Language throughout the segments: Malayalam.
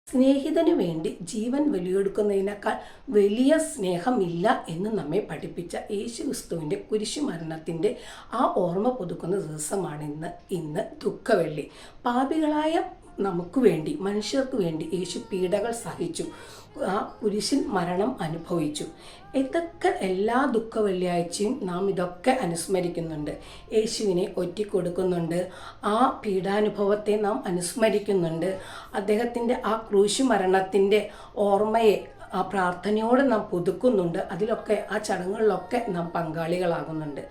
സ്നേഹിതനു വേണ്ടി ജീവൻ ബലികൊടുക്കുന്നതിനേക്കാൾ വലിയ സ്നേഹമില്ല എന്ന് നമ്മെ പഠിപ്പിച്ച യേശുക്രിസ്തുവിൻ്റെ കുരിശുമരണത്തിൻ്റെ ആ ഓർമ്മ പുതുക്കുന്ന ദിവസമാണ് ഇന്ന് ദുഃഖവെള്ളി. പാപികളായ നമുക്ക് വേണ്ടി, മനുഷ്യർക്ക് വേണ്ടി യേശു പീഡകൾ സഹിച്ചു, ആ കുരിശിൽ മരണം അനുഭവിച്ചു. ഇതൊക്കെ എല്ലാ ദുഃഖവെള്ളിയാഴ്ചയും നാം ഇതൊക്കെ അനുസ്മരിക്കുന്നുണ്ട്. യേശുവിനെ ഒറ്റിക്കൊടുക്കുന്നുണ്ട്, ആ പീഡാനുഭവത്തെ നാം അനുസ്മരിക്കുന്നുണ്ട്. അദ്ദേഹത്തിൻ്റെ ആ ക്രൂശ് മരണത്തിൻ്റെ ഓർമ്മയെ ആ പ്രാർത്ഥനയോടെ നാം പുതുക്കുന്നുണ്ട്. അതിലൊക്കെ ആ ചടങ്ങുകളിലൊക്കെ നാം പങ്കാളികളാകുന്നുണ്ട്.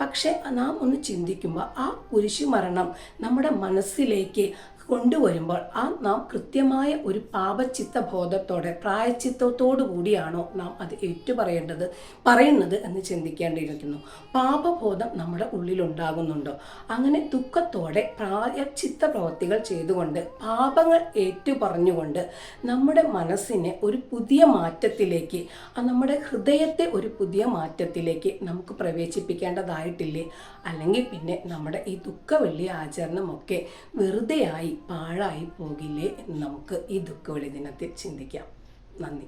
പക്ഷേ നാം ഒന്ന് ചിന്തിക്കുമ്പോൾ ആ കുരിശുമരണം നമ്മുടെ മനസ്സിലേക്ക് കൊണ്ടുവരുമ്പോൾ നാം കൃത്യമായ ഒരു പാപചിത്ത ബോധത്തോടെ, പ്രായച്ചിത്തത്തോടു കൂടിയാണോ നാം അത് പറയുന്നത് എന്ന് ചിന്തിക്കേണ്ടിയിരിക്കുന്നു. പാപബോധം നമ്മുടെ ഉള്ളിലുണ്ടാകുന്നുണ്ടോ? അങ്ങനെ ദുഃഖത്തോടെ പ്രായച്ചിത്ത പ്രവൃത്തികൾ ചെയ്തുകൊണ്ട്, പാപങ്ങൾ ഏറ്റുപറഞ്ഞുകൊണ്ട് നമ്മുടെ മനസ്സിനെ ഒരു പുതിയ മാറ്റത്തിലേക്ക്, നമ്മുടെ ഹൃദയത്തെ ഒരു പുതിയ മാറ്റത്തിലേക്ക് നമുക്ക് പ്രവേശിപ്പിക്കേണ്ടതായിട്ടില്ലേ? അല്ലെങ്കിൽ പിന്നെ നമ്മുടെ ഈ ദുഃഖവെള്ളി ആചരണമൊക്കെ വെറുതെയായി പാഴായി പോകില്ലേ എന്ന് നമുക്ക് ഈ ദുഃഖവെള്ളി ദിനത്തിൽ ചിന്തിക്കാം. നന്ദി.